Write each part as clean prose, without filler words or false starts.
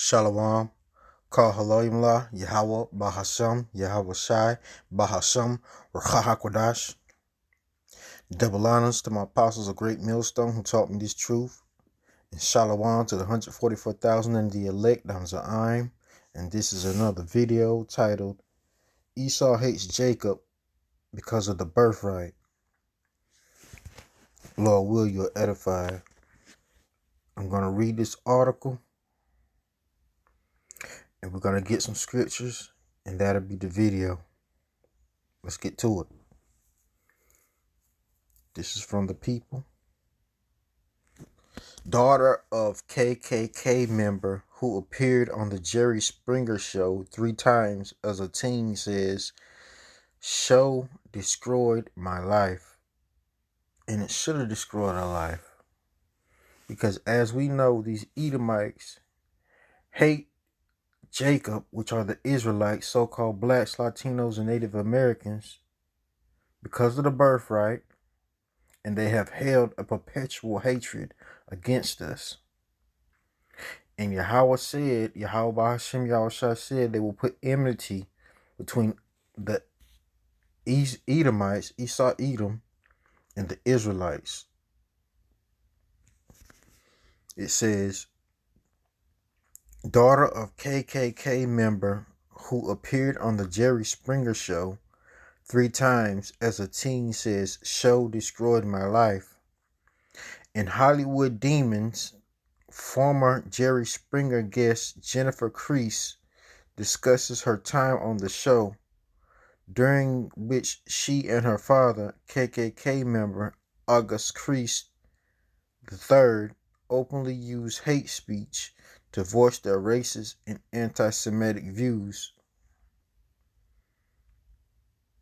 Shalom, Kal Haloimla, Yahweh, Bahasham, Yahweh Shai, Bahasham, Rachahakwadash. Double honors to my apostles of Great Millstone who taught me this truth. And Shalom to the 144,000 and the elect, Damza'im. And this is another video titled, Esau Hates Jacob Because of the Birthright. Lord, will you edify? I'm going to read this article, and we're going to get some scriptures, and that'll be the video. Let's get to it. This is from the people. Daughter of KKK member who appeared on the Jerry Springer show 3 times as a teen says, "Show destroyed my life." And it should have destroyed her life. Because as we know, these Edomites hate Jacob, which are the Israelites, so-called blacks, Latinos, and Native Americans, because of the birthright, and they have held a perpetual hatred against us. And Yahweh said, Yahweh Hashem Yahushua said, they will put enmity between the Edomites, Esau Edom, and the Israelites. It says, daughter of KKK member who appeared on the Jerry Springer show 3 times as a teen says, "Show destroyed my life." In Hollywood Demons, former Jerry Springer guest Jennifer Crease discusses her time on the show, during which she and her father, KKK member August Crease III, openly used hate speech to voice their racist and anti-Semitic views.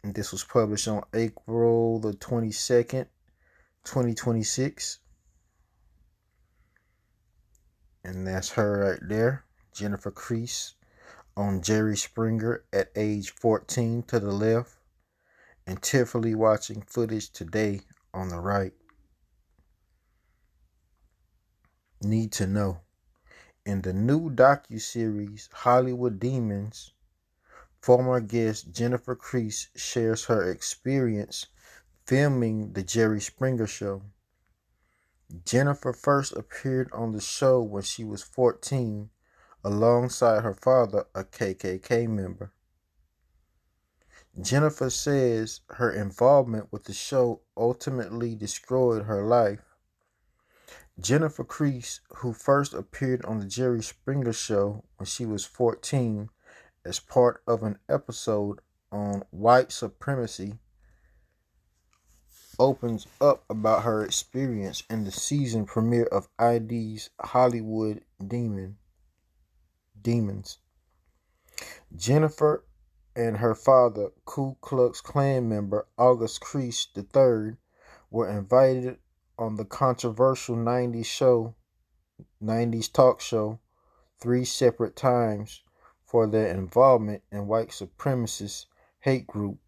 And this was published on April the 22nd, 2026. And that's her right there, Jennifer Crease, on Jerry Springer at age 14 to the left, and tearfully watching footage today on the right. Need to know. In the new docuseries Hollywood Demons, former guest Jennifer Crease shares her experience filming the Jerry Springer show. Jennifer first appeared on the show when she was 14, alongside her father, a KKK member. Jennifer says her involvement with the show ultimately destroyed her life. Jennifer Crease, who first appeared on the Jerry Springer show when she was 14 as part of an episode on white supremacy, opens up about her experience in the season premiere of ID's Hollywood Demons. Jennifer and her father, Ku Klux Klan member August Crease III, were invited on the controversial 90s talk show 3 separate times for their involvement in white supremacist hate group,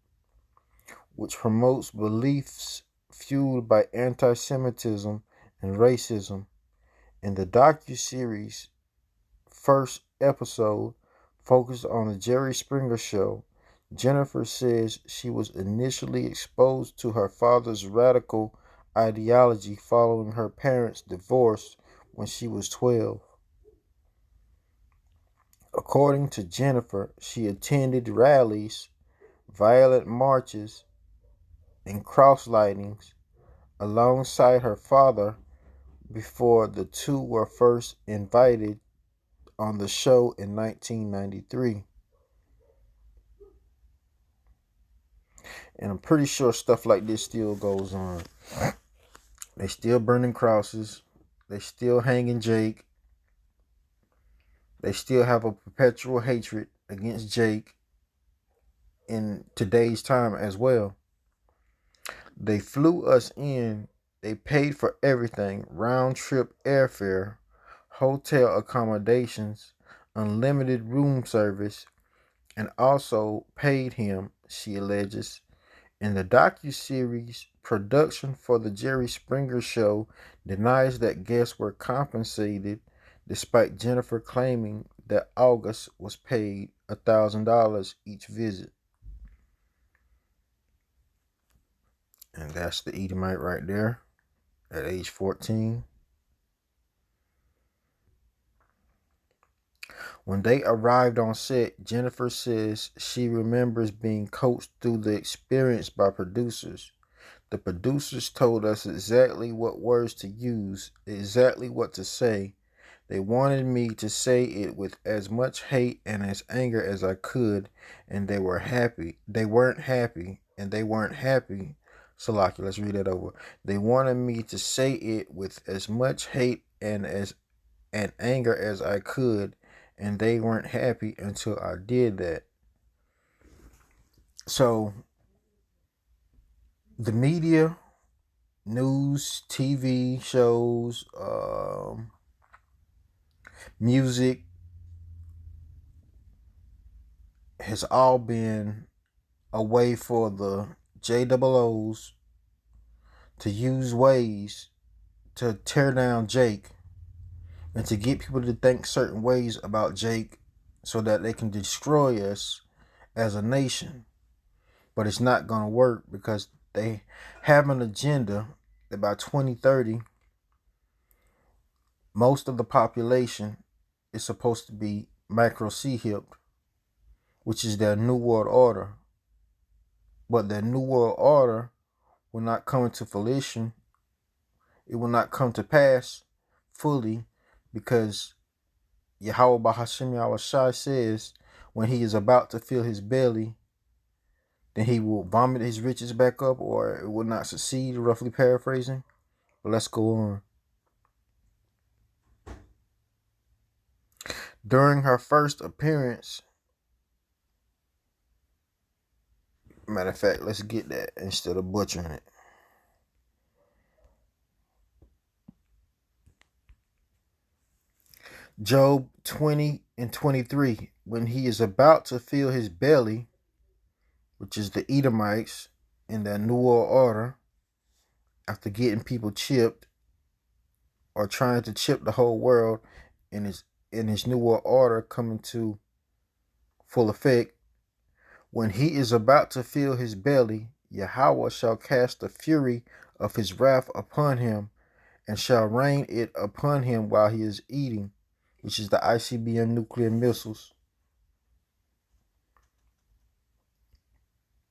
which promotes beliefs fueled by anti-Semitism and racism. In the docuseries' first episode, focused on the Jerry Springer show, Jennifer says she was initially exposed to her father's radical ideology following her parents' divorce when she was 12. According to Jennifer, she attended rallies, violent marches, and cross-lightings alongside her father before the two were first invited on the show in 1993. And I'm pretty sure stuff like this still goes on. They still burning crosses. They still hanging Jake. They still have a perpetual hatred against Jake in today's time as well. They flew us in. They paid for everything. Round trip airfare, hotel accommodations, unlimited room service, and also paid him, she alleges. In the docuseries, production for the Jerry Springer show denies that guests were compensated, despite Jennifer claiming that August was paid $1,000 each visit. And that's the Edomite right there at age 14. When they arrived on set, Jennifer says she remembers being coached through the experience by producers. The producers told us exactly what words to use, exactly what to say. They wanted me to say it with as much hate and as anger as I could, and they were happy. They weren't happy, and they weren't happy. Salaki, let's read that over. They wanted me to say it with as much hate and anger as I could, and they weren't happy until I did that. So the media, news, TV shows, music has all been a way for the JOOs to use ways to tear down Jake and to get people to think certain ways about Jake so that they can destroy us as a nation. But it's not going to work because they have an agenda that by 2030, most of the population is supposed to be macro C-hipped, which is their New World Order. But their New World Order will not come into fruition. It will not come to pass fully because Yahweh Bahashim Yahushai says when he is about to fill his belly, then he will vomit his riches back up, or it will not succeed, roughly paraphrasing. But let's go on. During her first appearance, matter of fact, let's get that instead of butchering it. Job 20 and 23, when he is about to fill his belly, which is the Edomites in their New World Order, after getting people chipped or trying to chip the whole world in his New World Order coming to full effect, when he is about to fill his belly, Yahweh shall cast the fury of his wrath upon him and shall rain it upon him while he is eating, which is the ICBM nuclear missiles.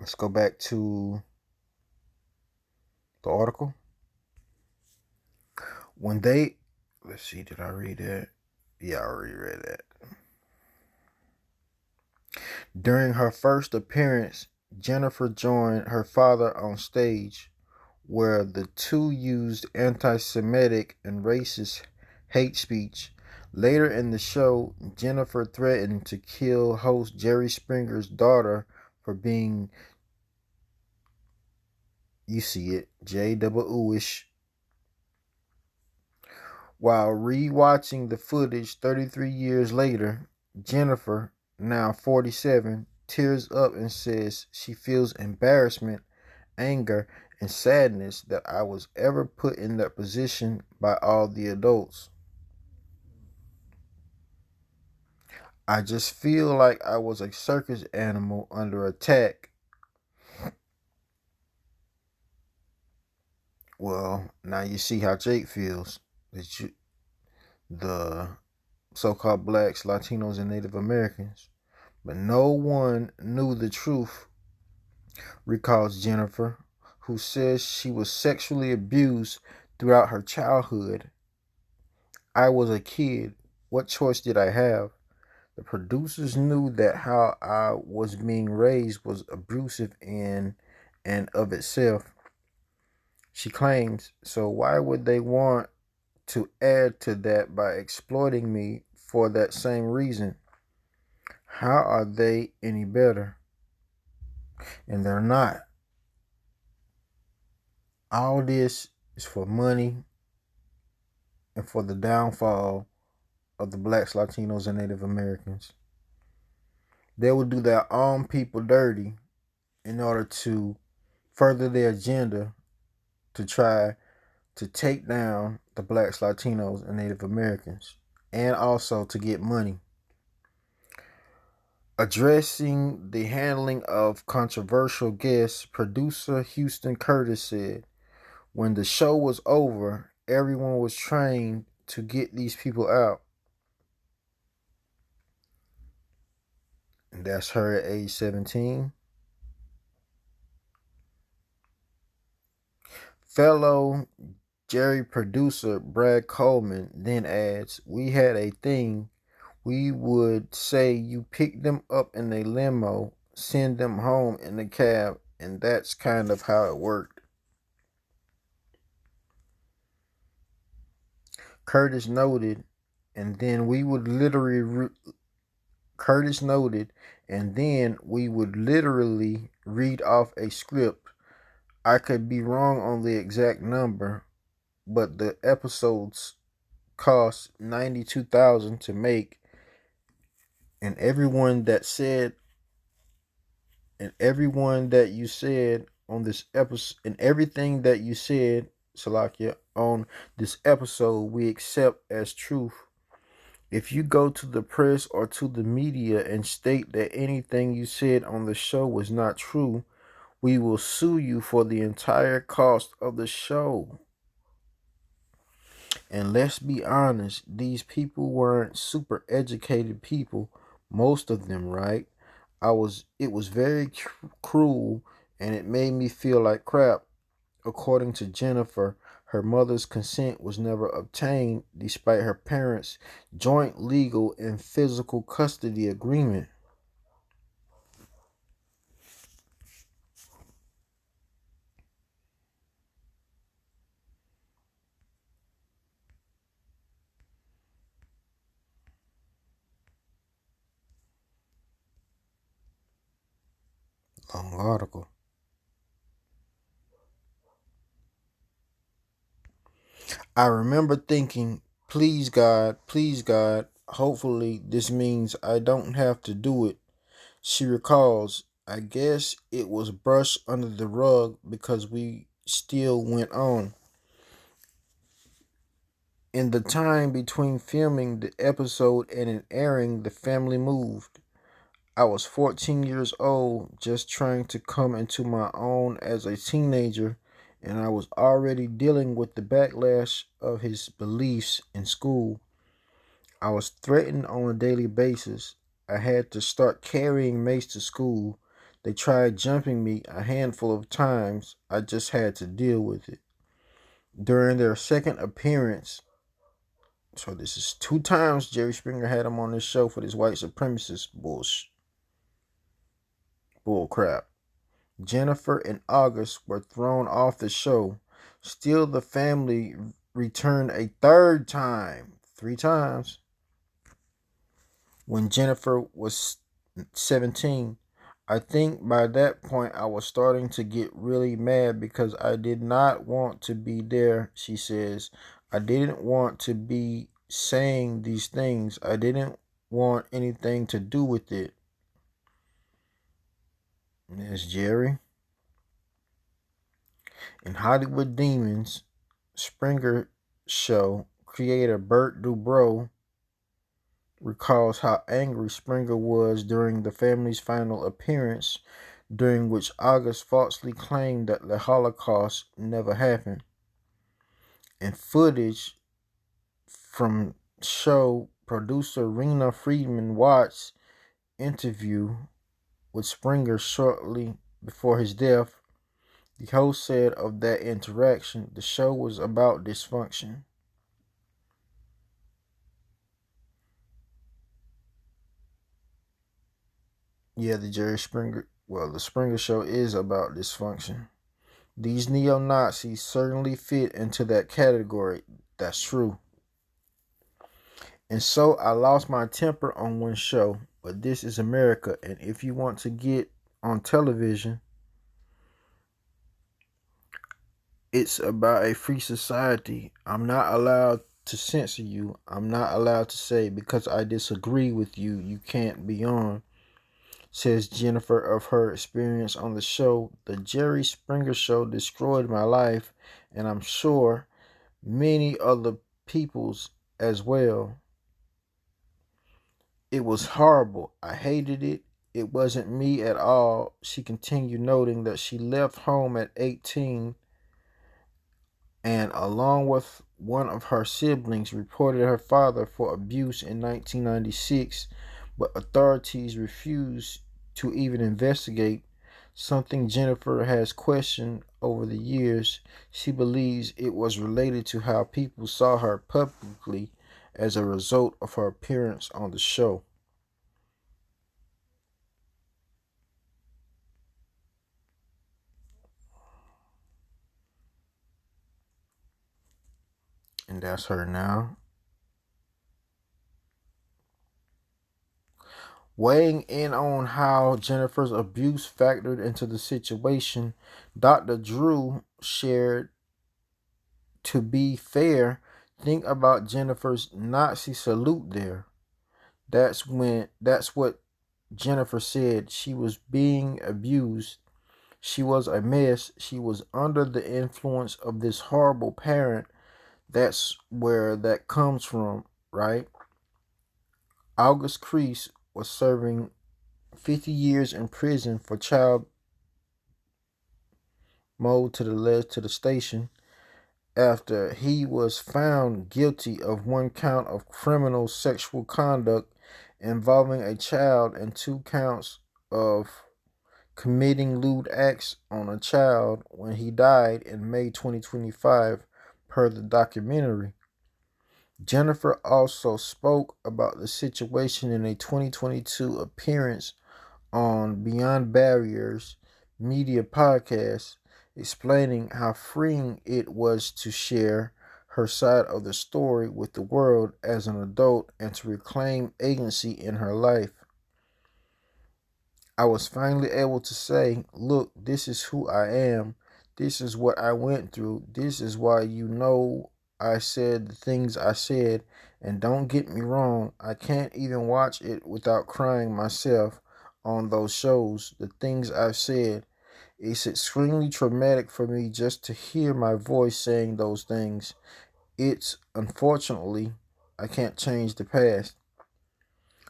Let's go back to the article. When they, let's see, did I read that? Yeah, I already read that. During her first appearance, Jennifer joined her father on stage, where the two used anti-Semitic and racist hate speech. Later in the show, Jennifer threatened to kill host Jerry Springer's daughter for being, you see it, JOO-ish. While re-watching the footage 33 years later, Jennifer, now 47, tears up and says she feels embarrassment, anger, and sadness that I was ever put in that position by all the adults. I just feel like I was a circus animal under attack. Well, now you see how Jake feels. The so-called blacks, Latinos, and Native Americans. But no one knew the truth, recalls Jennifer, who says she was sexually abused throughout her childhood. I was a kid. What choice did I have? The producers knew that how I was being raised was abusive in and of itself, she claims. So why would they want to add to that by exploiting me for that same reason? How are they any better? And they're not. All this is for money and for the downfall of the blacks, Latinos, and Native Americans. They will do their own people dirty in order to further their agenda to try to take down the blacks, Latinos, and Native Americans, and also to get money. Addressing the handling of controversial guests, producer Houston Curtis said, when the show was over, everyone was trained to get these people out. And that's her at age 17. Fellow Jerry producer Brad Coleman then adds, we had a thing. We would say you pick them up in a limo, send them home in a cab, and that's kind of how it worked. Curtis noted, and then we would literally Curtis noted, and then we would literally read off a script. I could be wrong on the exact number, but the episodes cost $92,000 to make, and everyone that you said on this episode, and everything that you said, Salakia, on this episode, we accept as truth. If you go to the press or to the media and state that anything you said on the show was not true, we will sue you for the entire cost of the show. And let's be honest, these people weren't super educated people, most of them, right? It was very cruel, and it made me feel like crap. According to Jennifer, her mother's consent was never obtained despite her parents' joint legal and physical custody agreement. Long article. I remember thinking, please God, hopefully this means I don't have to do it. She recalls, I guess it was brushed under the rug because we still went on. In the time between filming the episode and it airing, the family moved. I was 14 years old, just trying to come into my own as a teenager, and I was already dealing with the backlash of his beliefs in school. I was threatened on a daily basis. I had to start carrying mace to school. They tried jumping me a handful of times. I just had to deal with it. During their second appearance, so this is 2 times Jerry Springer had him on this show for this white supremacist bull crap. Jennifer and August were thrown off the show. Still, the family returned a third time, 3 times, when Jennifer was 17. I think by that point I was starting to get really mad because I did not want to be there, she says. I didn't want to be saying these things. I didn't want anything to do with it. And there's Jerry. In Hollywood Demons, Springer show creator Bert Dubrow recalls how angry Springer was during the family's final appearance, during which August falsely claimed that the Holocaust never happened. And footage from show producer Rena Friedman Watts' interview with Springer shortly before his death, the host said of that interaction, the show was about dysfunction. Yeah, the Springer show is about dysfunction. These neo-Nazis certainly fit into that category. That's true. And so I lost my temper on one show, but this is America, and if you want to get on television, it's about a free society. I'm not allowed to censor you. I'm not allowed to say because I disagree with you, you can't be on, says Jennifer of her experience on the show. The Jerry Springer Show destroyed my life, and I'm sure many other people's as well. It was horrible. I hated it. It wasn't me at all. She continued, noting that she left home at 18 and, along with one of her siblings, reported her father for abuse in 1996, but authorities refused to even investigate, something Jennifer has questioned over the years. She believes it was related to how people saw her publicly as a result of her appearance on the show. And that's her now. Weighing in on how Jennifer's abuse factored into the situation, Dr. Drew shared, "To be fair, think about Jennifer's Nazi salute there. That's what Jennifer said. She was being abused. She was a mess. She was under the influence of this horrible parent. That's where that comes from, right?" August Crease was serving 50 years in prison for child mowed to the station after he was found guilty of one count of criminal sexual conduct involving a child and two counts of committing lewd acts on a child when he died in May 2025, per the documentary. Jennifer also spoke about the situation in a 2022 appearance on Beyond Barriers media podcast, explaining how freeing it was to share her side of the story with the world as an adult and to reclaim agency in her life. "I was finally able to say, look, this is who I am. This is what I went through. This is why I said the things I said. And don't get me wrong, I can't even watch it without crying myself on those shows. The things I've said. It's extremely traumatic for me just to hear my voice saying those things. Unfortunately, I can't change the past."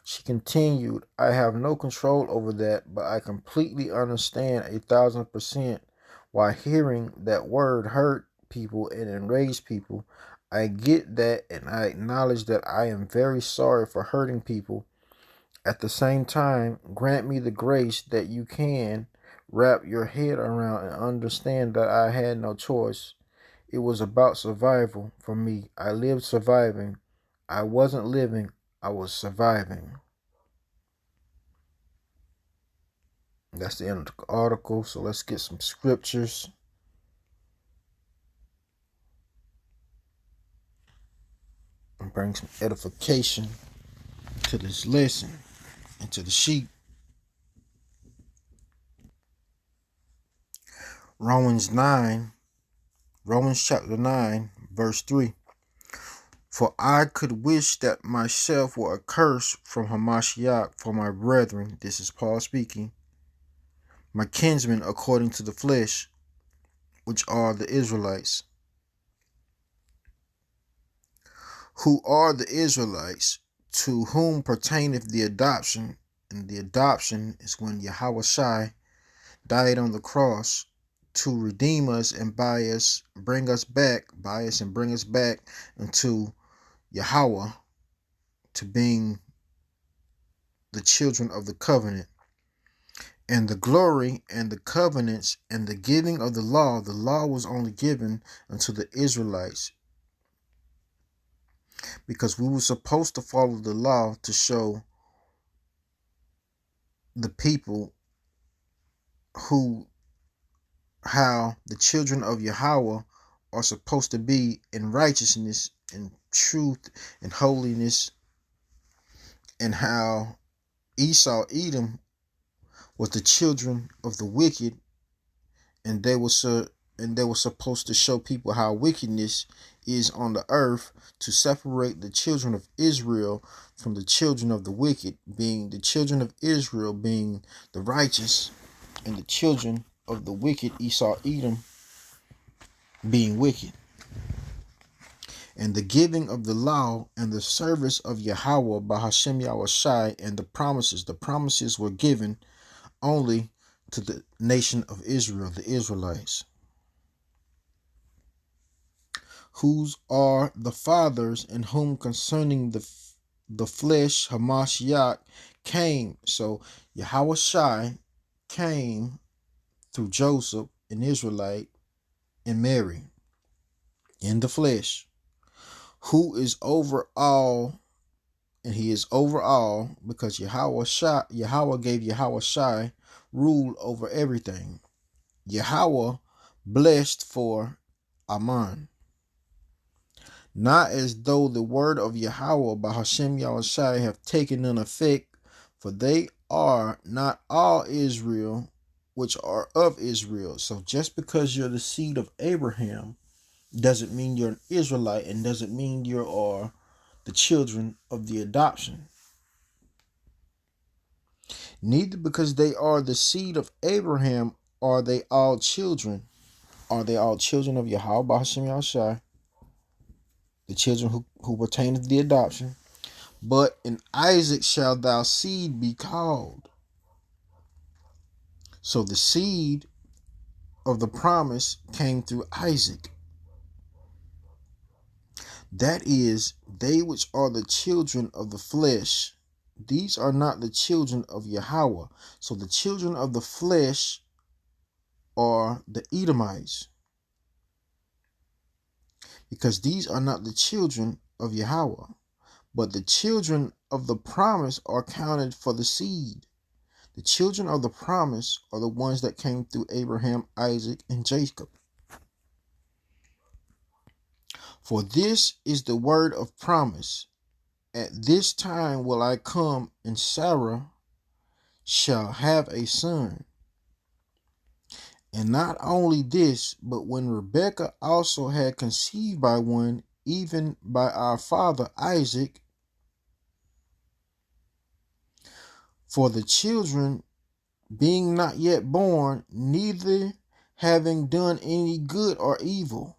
She continued, "I have no control over that, but I completely understand 1,000% why hearing that word hurt people and enraged people. I get that, and I acknowledge that I am very sorry for hurting people. At the same time, grant me the grace that you can wrap your head around and understand that I had no choice. It was about survival for me. I lived surviving. I wasn't living, I was surviving." That's the end of the article. So let's get some scriptures and bring some edification to this lesson and to the sheep. Romans chapter 9, verse 3. "For I could wish that myself were accursed from Hamashiach for my brethren," this is Paul speaking, "my kinsmen according to the flesh, which are the Israelites." Who are the Israelites, to whom pertaineth the adoption, and the adoption is when Yahushua died on the cross to redeem us and bring us back into Yahweh, to being the children of the covenant. And the glory and the covenants and the giving of the law was only given unto the Israelites, because we were supposed to follow the law to show the people how the children of Yahweh are supposed to be in righteousness and truth and holiness, and how Esau Edom was the children of the wicked, and they were supposed to show people how wickedness is on the earth, to separate the children of Israel from the children of the wicked, being the children of Israel being the righteous, and the children of the wicked, Esau Edom, being wicked. and the giving of the law and the service of Yahweh by Hashem Yahushai and the promises. The promises were given only to the nation of Israel, the Israelites, whose are the fathers, and whom concerning the flesh Hamashiach came. So Yahushai came through Joseph, an Israelite, and Mary in the flesh, who is over all, and he is over all because Yahweh gave Yahushai rule over everything. Yahweh blessed for Aman. Not as though the word of Yahweh by Hashem Yahushai have taken an effect, for they are not all Israel which are of Israel. So just because you're the seed of Abraham doesn't mean you're an Israelite, and doesn't mean you are the children of the adoption. Neither because they are the seed of Abraham are they all children. Are they all children of Yahweh by Hashem Yahushai, the children who pertain to the adoption? But in Isaac shall thy seed be called. So the seed of the promise came through Isaac. That is, they which are the children of the flesh, these are not the children of Yahweh. So the children of the flesh are the Edomites, because these are not the children of Yahweh. But the children of the promise are counted for the seed. The children of the promise are the ones that came through Abraham, Isaac, and Jacob. For this is the word of promise. At this time will I come, and Sarah shall have a son. And not only this, but when Rebekah also had conceived by one, even by our father Isaac, for the children being not yet born, neither having done any good or evil,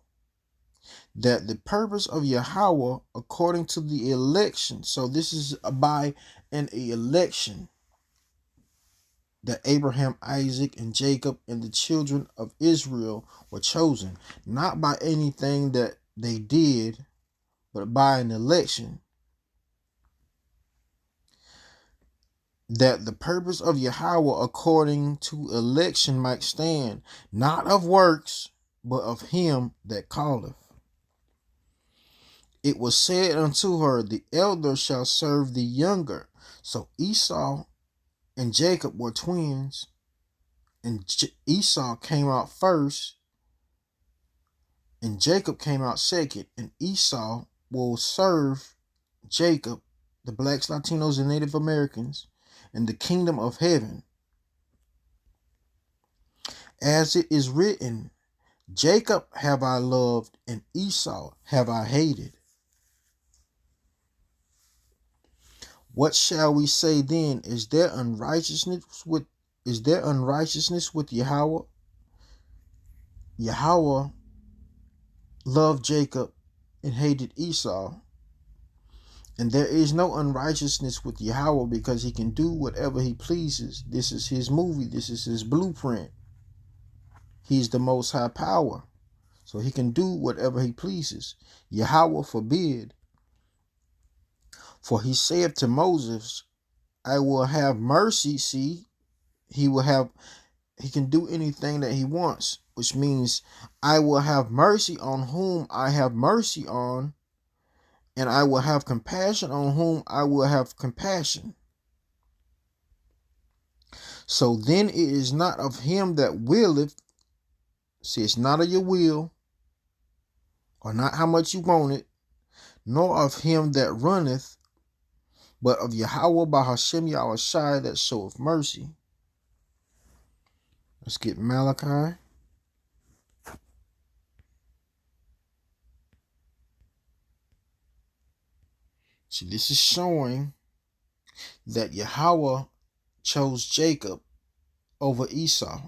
that the purpose of Yahweh according to the election. So this is by an election that Abraham, Isaac, and Jacob and the children of Israel were chosen, not by anything that they did, but by an election, that the purpose of Yahweh according to election might stand, not of works, but of him that calleth. It was said unto her, the elder shall serve the younger. So Esau and Jacob were twins, and Esau came out first, and Jacob came out second, and Esau will serve Jacob, the blacks, Latinos, and Native Americans, in the kingdom of heaven. As it is written, Jacob have I loved, and Esau have I hated. What shall we say then? Is there unrighteousness with Yahweh? Yahweh loved Jacob and hated Esau. And there is no unrighteousness with Yahweh, because he can do whatever he pleases. This is his movie. This is his blueprint. He's the most high power, so he can do whatever he pleases. Yahweh forbid. For he saith to Moses, I will have mercy. See, he can do anything that he wants, which means I will have mercy on whom I have mercy on, and I will have compassion on whom I will have compassion. So then it is not of him that willeth. See, it's not of your will, or not how much you want it, nor of him that runneth, but of Yahweh by Hashem Yahushai that showeth mercy. Let's get Malachi. See, this is showing that Yahweh chose Jacob over Esau.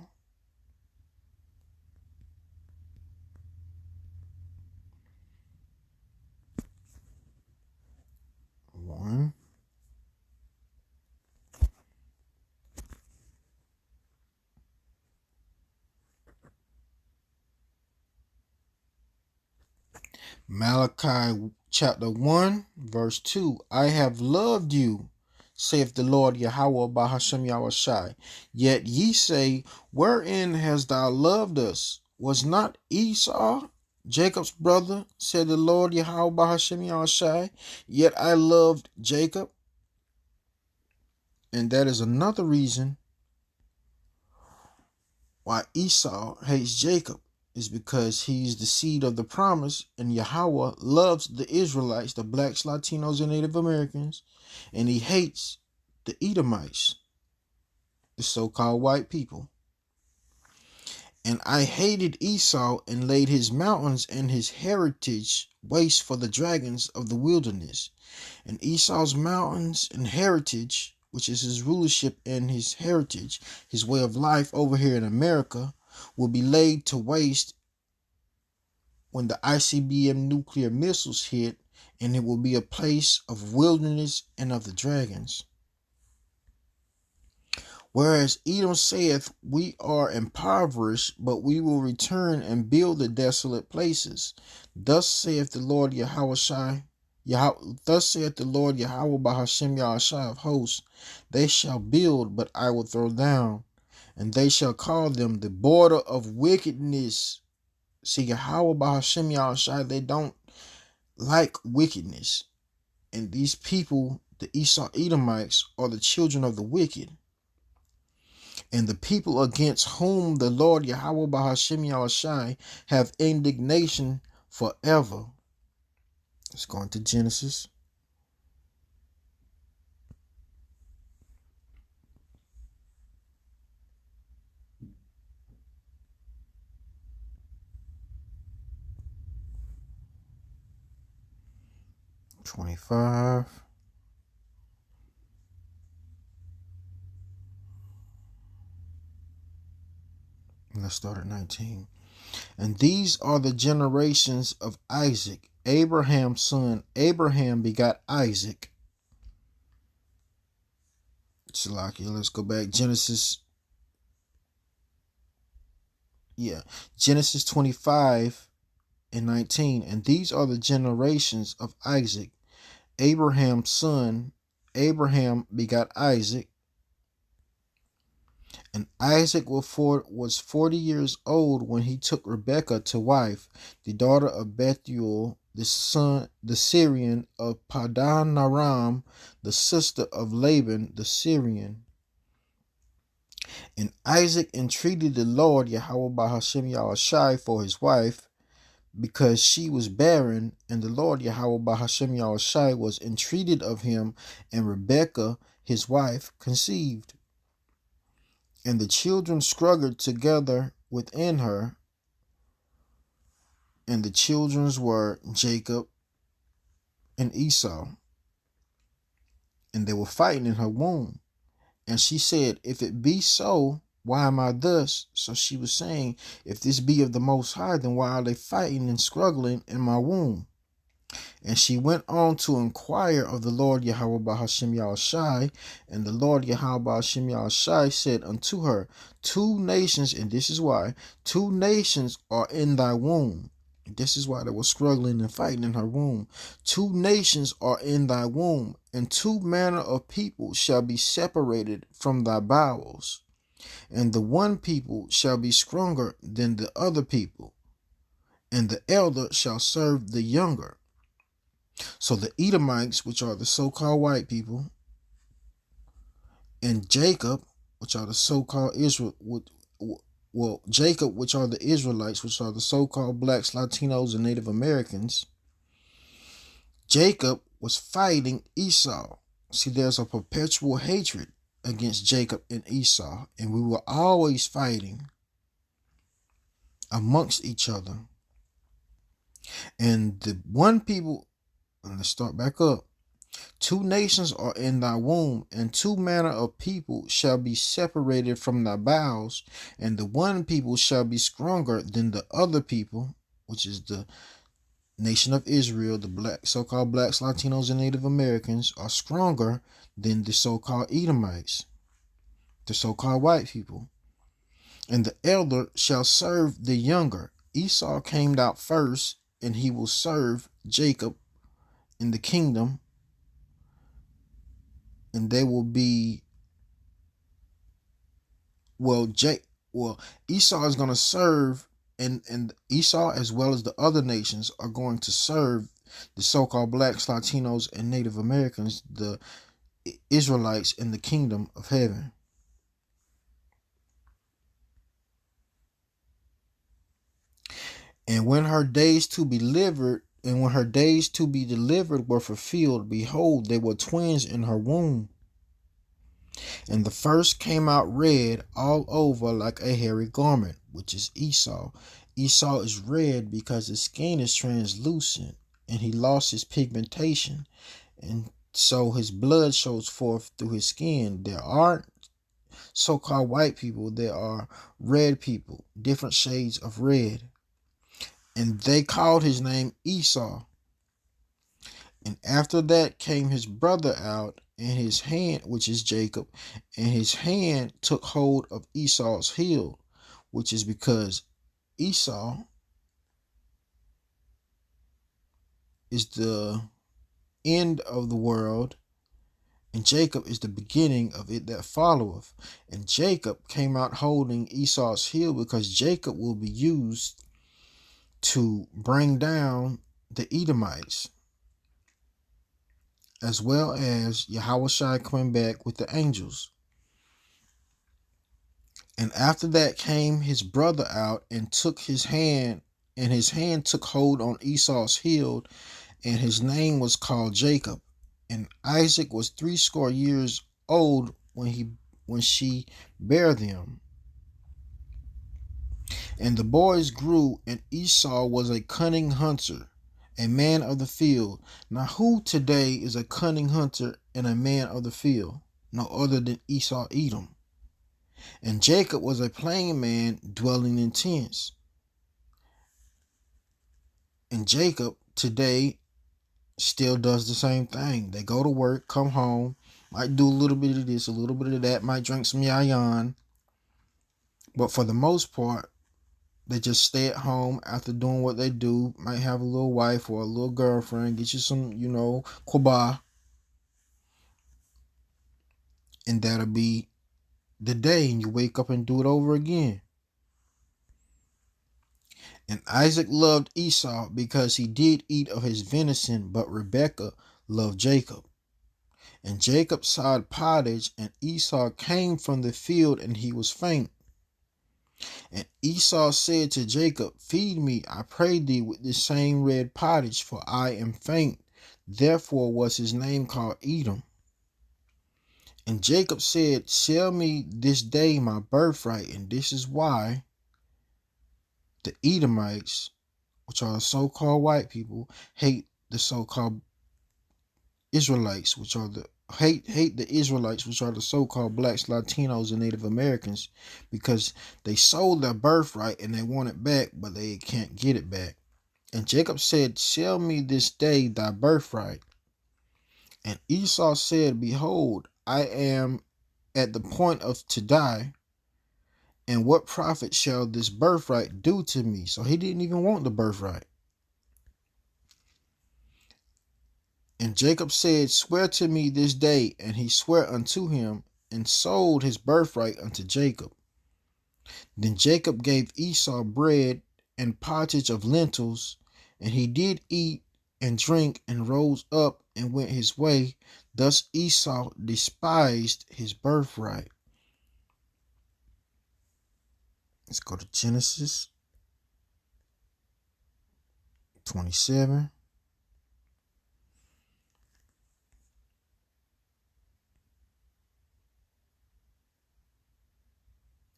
Malachi chapter 1, verse 2. I have loved you, saith the Lord Yahweh Bahashem Yahushai. Yet ye say, wherein hast thou loved us? Was not Esau Jacob's brother, said the Lord Yahweh Bahashem Yahushai? Yet I loved Jacob. And that is another reason why Esau hates Jacob, is because he's the seed of the promise, and Yahweh loves the Israelites, the blacks, Latinos, and Native Americans, and he hates the Edomites, the so-called white people. And I hated Esau and laid his mountains and his heritage waste for the dragons of the wilderness. And Esau's mountains and heritage, which is his rulership and his heritage, his way of life over here in America, will be laid to waste when the ICBM nuclear missiles hit, and it will be a place of wilderness and of the dragons. Whereas Edom saith, we are impoverished, but we will return and build the desolate places. Thus saith the Lord Yahushai. Thus saith the Lord Yahweh Bahashem Yahushai of hosts, they shall build, but I will throw down, and they shall call them the border of wickedness. See, Yahweh Bahashem Yahushai, they don't like wickedness. And these people, the Esau Edomites, are the children of the wicked. And the people against whom the Lord Yahweh Bahashem Yahushai have indignation forever. Let's go into Genesis. '25. Let's start at 19. And these are the generations of Isaac, Abraham's son. Abraham begot Isaac. Let's go back. Genesis 25 and 19. And these are the generations of Isaac, Abraham's son. Abraham begot Isaac. And Isaac was 40 years old when he took Rebekah to wife, the daughter of Bethuel, the Syrian of Padan Aram, the sister of Laban the Syrian. And Isaac entreated the Lord Yahweh Bahashem Yahushai for his wife, because she was barren, and the Lord Yahweh Bahashem Yahushai was entreated of him, and Rebekah his wife conceived. And the children struggled together within her, and the children were Jacob and Esau, and they were fighting in her womb. And she said, if it be so, why am I thus? So she was saying, if this be of the Most High, then why are they fighting and struggling in my womb? And she went on to inquire of the Lord Yahweh Bahashem Yahushai, and the Lord Yahweh Bahashem Yahushai said unto her, 2 nations, and this is why, 2 nations are in thy womb. This is why they were struggling and fighting in her womb. 2 nations are in thy womb, and 2 manner of people shall be separated from thy bowels. And the one people shall be stronger than the other people, and the elder shall serve the younger. So the Edomites, which are the so-called white people, and Jacob, which are the so-called Jacob, which are the Israelites, which are the so-called blacks, Latinos, and Native Americans, Jacob was fighting Esau. See, there's a perpetual hatred against Jacob and Esau, and we were always fighting amongst each other. And the one people, and let's start back up. 2 nations are in thy womb, and 2 manner of people shall be separated from thy bowels, and the one people shall be stronger than the other people, which is the nation of Israel. The so-called blacks, Latinos, and Native Americans are stronger than the so-called Edomites, the so-called white people. And the elder shall serve the younger. Esau came out first and he will serve Jacob in the kingdom, and they will be Esau is going to serve, and Esau as well as the other nations are going to serve the so-called blacks, Latinos, and Native Americans, the Israelites, in the kingdom of heaven. And when her days to be delivered, were fulfilled, behold, they were twins in her womb. And the first came out red all over like a hairy garment, which is Esau. Esau is red because his skin is translucent and he lost his pigmentation. And so his blood shows forth through his skin. There aren't so-called white people. There are red people, different shades of red. And they called his name Esau. And after that came his brother out, and his hand, which is Jacob, and his hand took hold of Esau's heel, which is because Esau is the end of the world, and Jacob is the beginning of it that followeth. And Jacob came out holding Esau's heel because Jacob will be used to bring down the Edomites, as well as Yahushua coming back with the angels. And after that came his brother out and took his hand, and his hand took hold on Esau's heel, and his name was called Jacob. And Isaac was 80 years old when she bare them. And the boys grew, and Esau was a cunning hunter, a man of the field. Now who today is a cunning hunter and a man of the field? No other than Esau Edom. And Jacob was a plain man dwelling in tents. And Jacob today still does the same thing. They go to work, come home, might do a little bit of this, a little bit of that, might drink some yayan. But for the most part, they just stay at home after doing what they do. Might have a little wife or a little girlfriend, get you some, kwaba. And that'll be the day, and you wake up and do it over again. And Isaac loved Esau because he did eat of his venison, but Rebekah loved Jacob. And Jacob sawed pottage, and Esau came from the field, and he was faint. And Esau said to Jacob, feed me, I pray thee, with this same red pottage, for I am faint. Therefore was his name called Edom. And Jacob said, sell me this day my birthright. And this is why the Edomites, which are the so-called white people, hate the so-called Israelites, which are the Israelites, which are the so-called blacks, Latinos, and Native Americans, because they sold their birthright and they want it back, but they can't get it back. And Jacob said, sell me this day thy birthright. And Esau said, behold, I am at the point of to die, and what profit shall this birthright do to me? So he didn't even want the birthright. And Jacob said, swear to me this day. And he sware unto him, and sold his birthright unto Jacob. Then Jacob gave Esau bread and pottage of lentils, and he did eat and drink, and rose up and went his way. Thus Esau despised his birthright. Let's go to Genesis 27.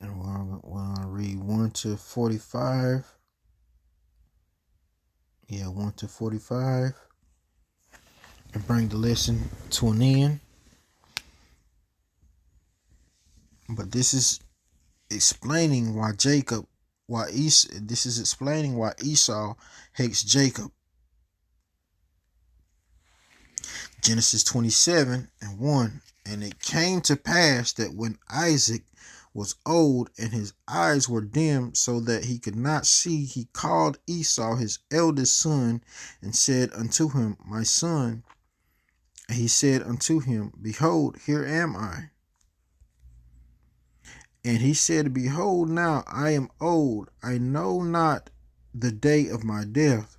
And we're going to read 1 to 45. Yeah, 1 to 45. And bring the lesson to an end. But this is explaining why Esau hates Jacob. Genesis 27 and 1. And it came to pass that when Isaac was old, and his eyes were dim, so that he could not see, he called Esau his eldest son, and said unto him, My son. And he said unto him, Behold, here am I. And he said, Behold, now I am old, I know not the day of my death.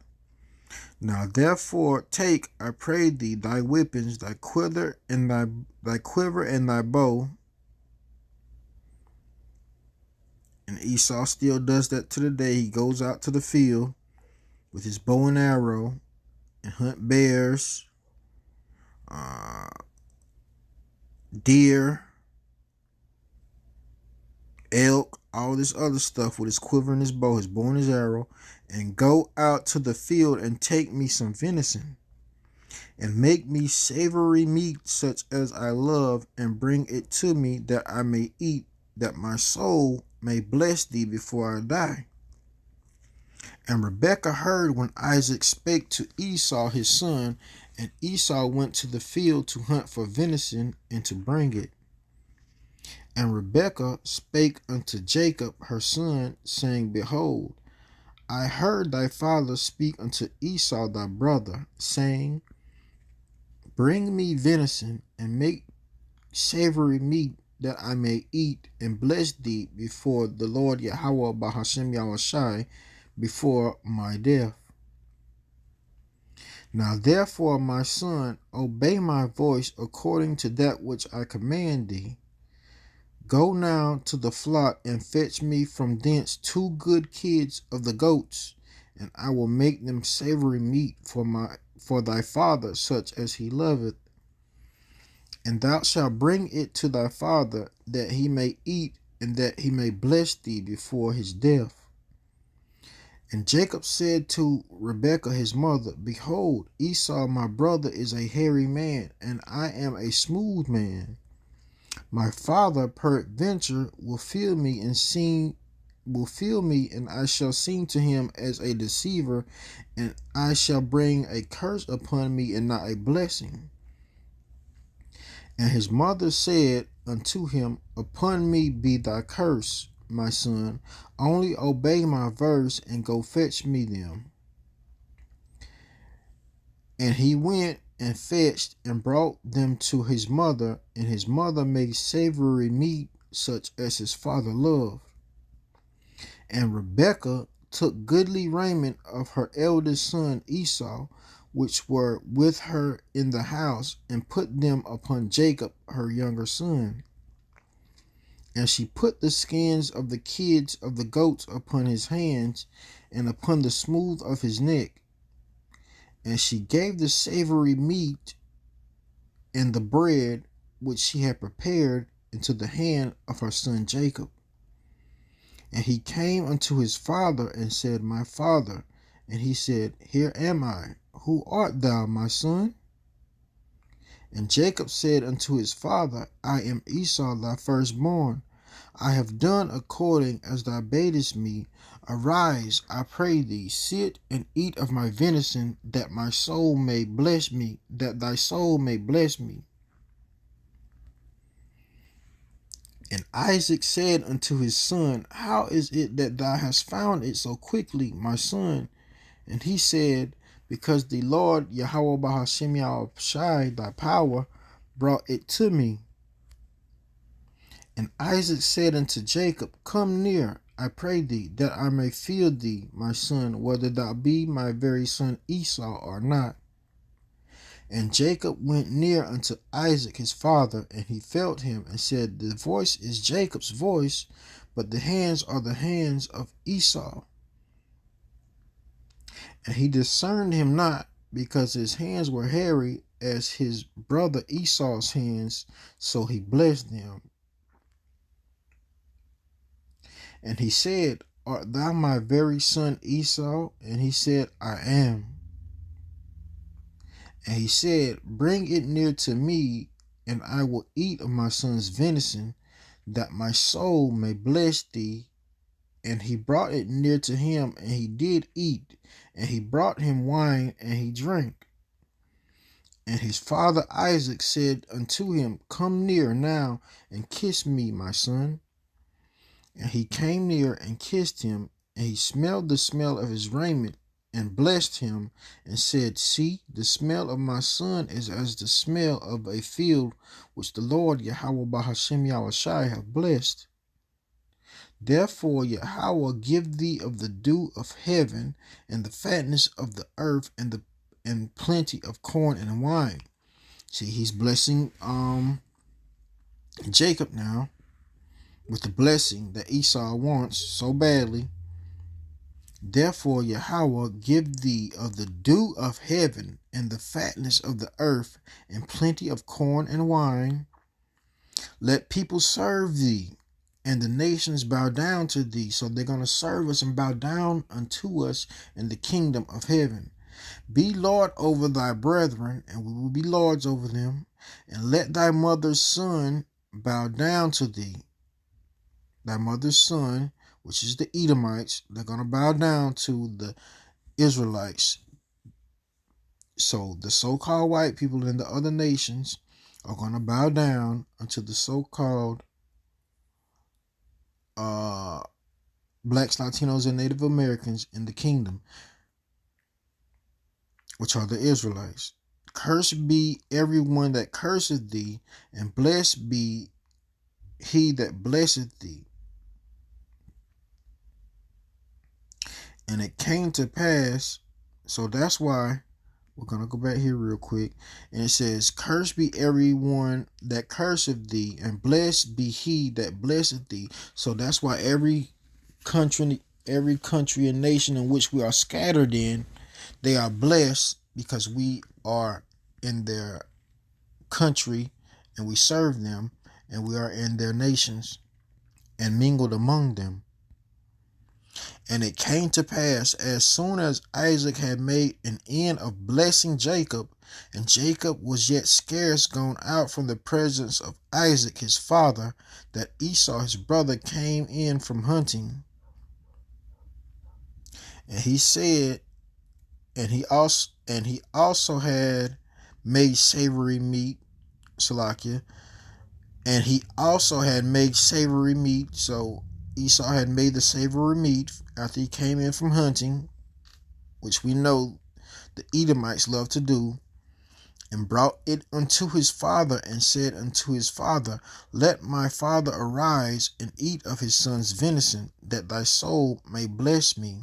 Now therefore take, I pray thee, thy weapons, thy quiver and thy bow. And Esau still does that to the day. He goes out to the field with his bow and arrow and hunt bears, deer, elk, all this other stuff with his quiver and his bow and his arrow, and go out to the field and take me some venison, and make me savory meat such as I love, and bring it to me that I may eat, that my soul may bless thee before I die. And Rebekah heard when Isaac spake to Esau his son, and Esau went to the field to hunt for venison and to bring it. And Rebekah spake unto Jacob her son, saying, Behold, I heard thy father speak unto Esau thy brother, saying, Bring me venison, and make savory meat, that I may eat and bless thee before the Lord Yahweh Bahashem Yahushai, before my death. Now therefore, my son, obey my voice according to that which I command thee. Go now to the flock, and fetch me from thence 2 good kids of the goats, and I will make them savory meat for thy father, such as he loveth. And thou shalt bring it to thy father, that he may eat, and that he may bless thee before his death. And Jacob said to Rebekah his mother, Behold, Esau my brother is a hairy man, and I am a smooth man. My father peradventure will feel me, and I shall seem to him as a deceiver, and I shall bring a curse upon me, and not a blessing. And his mother said unto him, Upon me be thy curse, my son, only obey my verse, and go fetch me them. And he went and fetched and brought them to his mother, and his mother made savory meat, such as his father loved. And Rebekah took goodly raiment of her eldest son Esau, which were with her in the house, and put them upon Jacob her younger son. And she put the skins of the kids of the goats upon his hands, and upon the smooth of his neck. And she gave the savory meat and the bread which she had prepared into the hand of her son Jacob. And he came unto his father and said, My father. And he said, Here am I. Who art thou, my son? And Jacob said unto his father, I am Esau thy firstborn. I have done according as thou badest me. Arise, I pray thee, sit and eat of my venison, that my soul may bless me, that thy soul may bless me. And Isaac said unto his son, How is it that thou hast found it so quickly, my son? And he said, Because the Lord Yahweh Bahashem Yahushai, thy power, brought it to me. And Isaac said unto Jacob, Come near, I pray thee, that I may feel thee, my son, whether thou be my very son Esau or not. And Jacob went near unto Isaac his father, and he felt him, and said, The voice is Jacob's voice, but the hands are the hands of Esau. And he discerned him not, because his hands were hairy as his brother Esau's hands, so he blessed them. And he said, Art thou my very son Esau? And he said, I am. And he said, Bring it near to me, and I will eat of my son's venison, that my soul may bless thee. And he brought it near to him, and he did eat. And he brought him wine, and he drank. And his father Isaac said unto him, Come near now, and kiss me, my son. And he came near and kissed him, and he smelled the smell of his raiment, and blessed him, and said, See, the smell of my son is as the smell of a field which the Lord Yahweh Bahashem Yahushai hath blessed. Therefore Yahweh give thee of the dew of heaven, and the fatness of the earth, and plenty of corn and wine. See, he's blessing Jacob now with the blessing that Esau wants so badly. Therefore Yahweh give thee of the dew of heaven, and the fatness of the earth, and plenty of corn and wine. Let people serve thee, and the nations bow down to thee. So they're going to serve us and bow down unto us in the kingdom of heaven. Be Lord over thy brethren, and we will be lords over them. And let thy mother's son bow down to thee. Thy mother's son, which is the Edomites, they're going to bow down to the Israelites. So the so-called white people in the other nations are going to bow down unto the so-called blacks, Latinos, and Native Americans in the kingdom, which are the Israelites. Cursed be everyone that curseth thee, and blessed be he that blesseth thee. And it came to pass, so that's why we're going to go back here real quick. And it says, Cursed be everyone that curseth thee, and blessed be he that blesseth thee. So that's why every country and nation in which we are scattered in, they are blessed because we are in their country and we serve them, and we are in their nations and mingled among them. And it came to pass, as soon as Isaac had made an end of blessing Jacob, and Jacob was yet scarce gone out from the presence of Isaac his father, that Esau his brother came in from hunting. And he said, and he also had made savory meat, Salakia, and he also had made savory meat. So Esau had made the savory meat after he came in from hunting, which we know the Edomites love to do, and brought it unto his father, and said unto his father, Let my father arise and eat of his son's venison, that thy soul may bless me.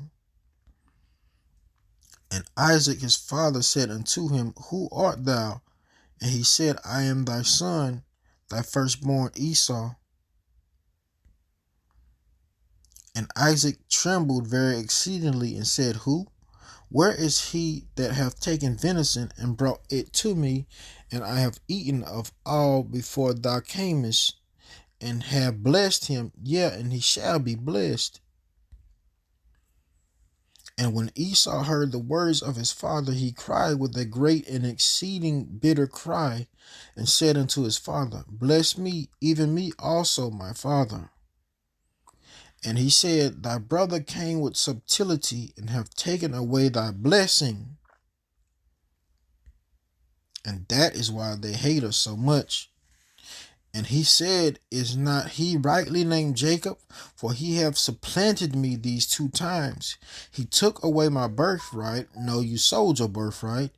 And Isaac his father said unto him, Who art thou? And he said, I am thy son, thy firstborn Esau. And Isaac trembled very exceedingly, and said, Who? Where is he that hath taken venison and brought it to me? And I have eaten of all before thou camest, and have blessed him, yea, and he shall be blessed. And when Esau heard the words of his father, he cried with a great and exceeding bitter cry, and said unto his father, Bless me, even me also, my father. And he said, Thy brother came with subtlety, and hath taken away thy blessing. And that is why they hate us so much. And he said, Is not he rightly named Jacob? For he hath supplanted me these 2 times. He took away my birthright. No, you sold your birthright.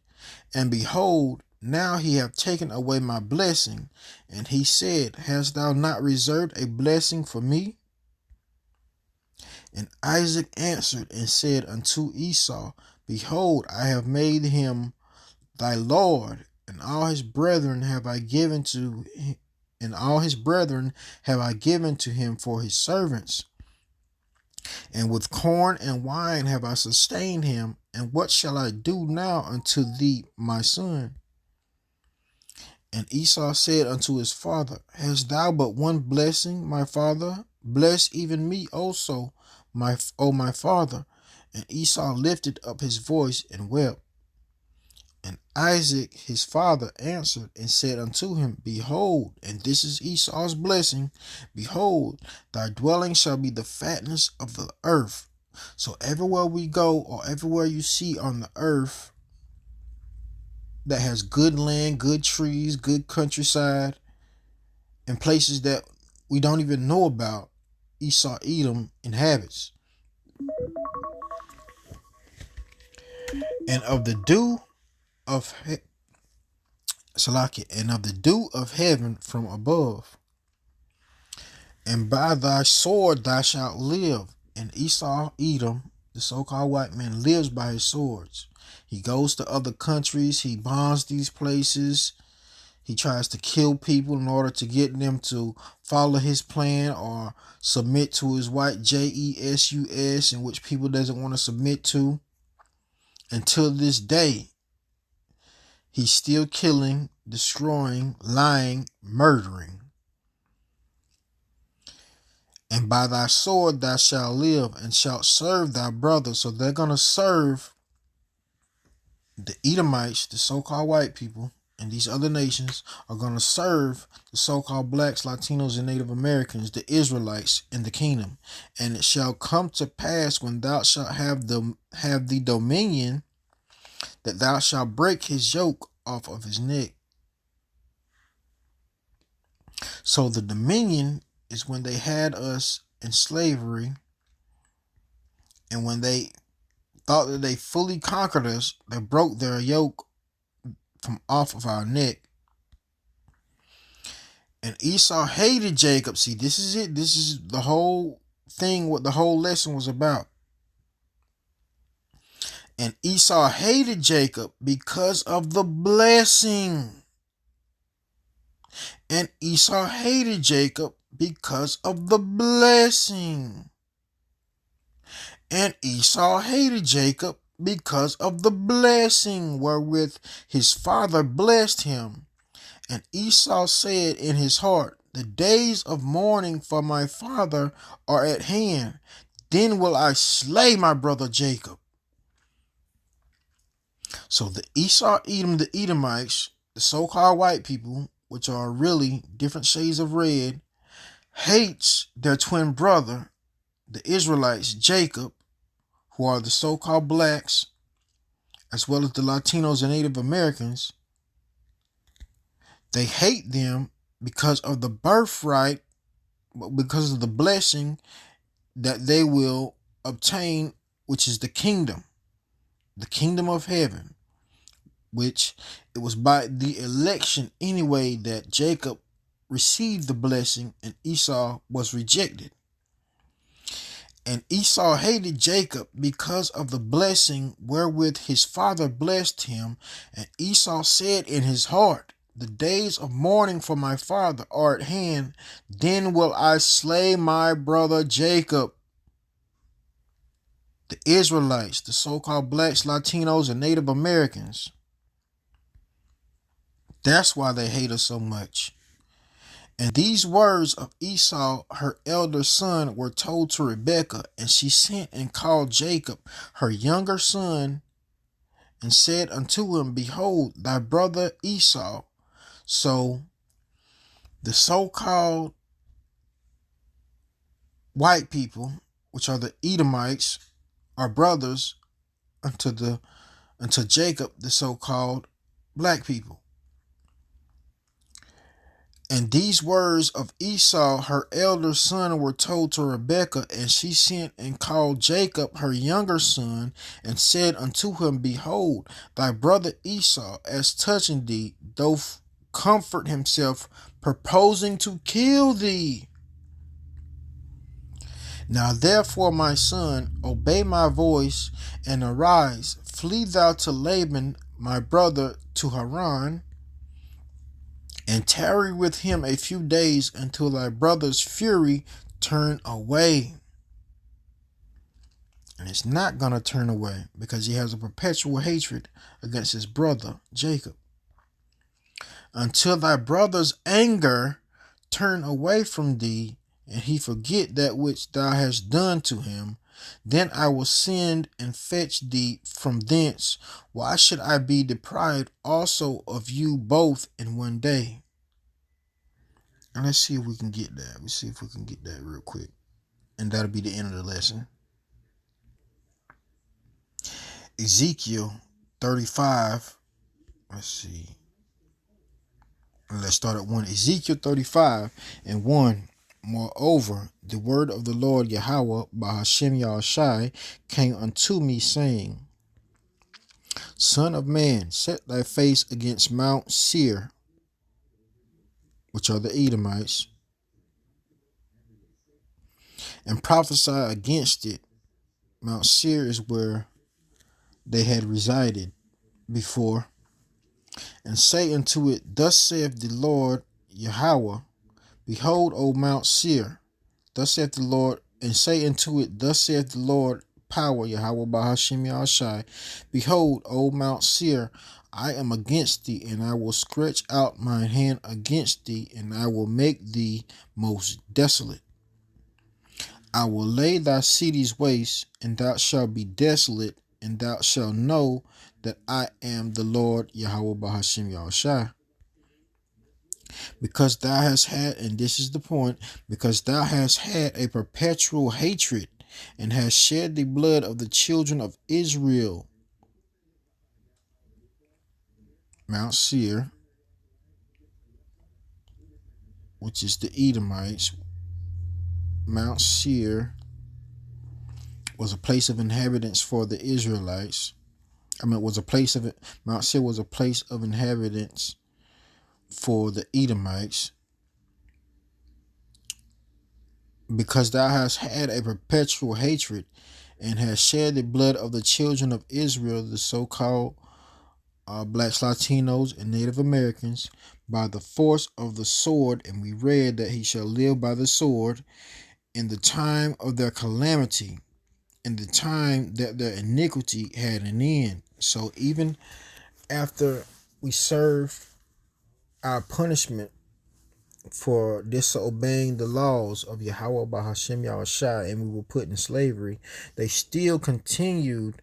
And behold, now he hath taken away my blessing. And he said, Hast thou not reserved a blessing for me? And Isaac answered and said unto Esau, Behold, I have made him thy Lord, and all his brethren have I given to him. And all his brethren have I given to him for his servants. And with corn and wine have I sustained him. And what shall I do now unto thee, my son? And Esau said unto his father, Hast thou but one blessing, my father? Bless even me also, my father. And Esau lifted up his voice and wept. And Isaac his father answered and said unto him, Behold, and this is Esau's blessing, behold, thy dwelling shall be the fatness of the earth. So everywhere we go, or everywhere you see on the earth that has good land, good trees, good countryside, and places that we don't even know about, Esau Edom inhabits. And of the dew of Salaki, and of the dew of heaven from above. And by thy sword thou shalt live. And Esau Edom, the so-called white man, lives by his swords. He goes to other countries. He bombs these places. He tries to kill people in order to get them to follow his plan or submit to his white Jesus, in which people doesn't want to submit to. Until this day, he's still killing, destroying, lying, murdering. And by thy sword thou shalt live, and shalt serve thy brother. So they're going to serve the Edomites, the so-called white people, and these other nations are going to serve the so-called blacks, Latinos, and Native Americans, the Israelites, in the kingdom. And it shall come to pass when thou shalt have the dominion, that thou shalt break his yoke off of his neck. So the dominion is when they had us in slavery, and when they thought that they fully conquered us, they broke their yoke from off of our neck. And Esau hated Jacob. See, this is it. This is the whole thing, what the whole lesson was about. And Esau hated Jacob because of the blessing. And Esau hated Jacob because of the blessing. And Esau hated Jacob because of the blessing wherewith his father blessed him. And Esau said in his heart, the days of mourning for my father are at hand. Then will I slay my brother Jacob. So the Esau Edom, the Edomites, the so-called white people, which are really different shades of red, hates their twin brother, the Israelites, Jacob, who are the so-called blacks, as well as the Latinos and Native Americans. They hate them because of the birthright, because of the blessing that they will obtain, which is the kingdom of heaven, which it was by the election anyway that Jacob received the blessing and Esau was rejected. And Esau hated Jacob because of the blessing wherewith his father blessed him. And Esau said in his heart, the days of mourning for my father are at hand. Then will I slay my brother Jacob. The Israelites, the so-called blacks, Latinos, and Native Americans. That's why they hate us so much. And these words of Esau, her elder son, were told to Rebekah, and she sent and called Jacob, her younger son, and said unto him, behold, thy brother Esau. So the so-called white people, which are the Edomites, are brothers unto Jacob, the so-called black people. And these words of Esau, her elder son, were told to Rebekah, and she sent and called Jacob, her younger son, and said unto him, behold, thy brother Esau, as touching thee, doth comfort himself, purposing to kill thee. Now therefore, my son, obey my voice, and arise, flee thou to Laban, my brother, to Haran, and tarry with him a few days until thy brother's fury turn away. And it's not going to turn away because he has a perpetual hatred against his brother, Jacob. Until thy brother's anger turn away from thee, and he forget that which thou hast done to him, then I will send and fetch thee from thence. Why should I be deprived also of you both in one day? And let's see if we can get that. Let's see if we can get that real quick. And that'll be the end of the lesson. Ezekiel 35. Let's see. Let's start at 1. Ezekiel 35 and 1. Moreover, the word of the Lord Yahweh by Hashem Yahushai came unto me, saying, Son of man, set thy face against Mount Seir, which are the Edomites, and prophesy against it. Mount Seir is where they had resided before. And say unto it, Thus saith the Lord Yahweh, Behold, O Mount Seir, thus saith the Lord, and say unto it, Thus saith the Lord Power, Yahweh by Hashem Yahushai, Behold, O Mount Seir, I am against thee, and I will stretch out mine hand against thee, and I will make thee most desolate. I will lay thy cities waste, and thou shalt be desolate, and thou shalt know that I am the Lord Yahweh by Hashem Yahushai. Because thou hast had, and this is the point, because thou hast had a perpetual hatred, and hast shed the blood of the children of Israel. Mount Seir, which is the Edomites. Mount Seir was a place of inhabitants for the Israelites. Mount Seir was a place of inhabitants for the Edomites. Because thou hast had a perpetual hatred, and hast shed the blood of the children of Israel, the so-called blacks, Latinos, and Native Americans, by the force of the sword, and we read that he shall live by the sword in the time of their calamity, in the time that their iniquity had an end. So even after we serve our punishment for disobeying the laws of Yahweh by Hashem Yahushai, and we were put in slavery, they still continued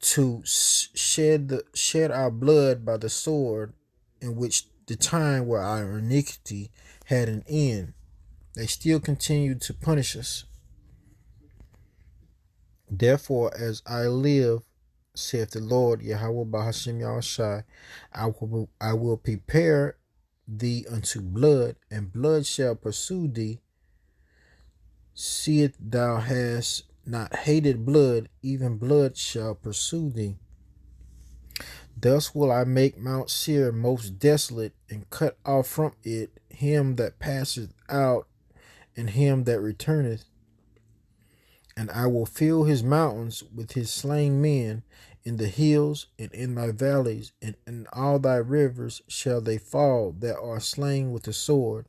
to shed our blood by the sword, in which the time where our iniquity had an end. They still continued to punish us. Therefore, as I live, saith the Lord Yahweh by Hashem Yahushai, I will prepare thee unto blood, and blood shall pursue thee. Seest thou hast not hated blood, even blood shall pursue thee. Thus will I make Mount Seir most desolate, and cut off from it him that passeth out, and him that returneth. And I will fill his mountains with his slain men, in the hills and in thy valleys, and in all thy rivers shall they fall that are slain with the sword.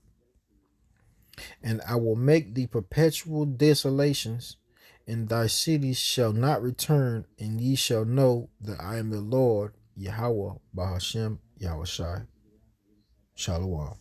And I will make thee perpetual desolations, and thy cities shall not return, and ye shall know that I am the Lord Yahweh by Hashem Yahushai. Shalom.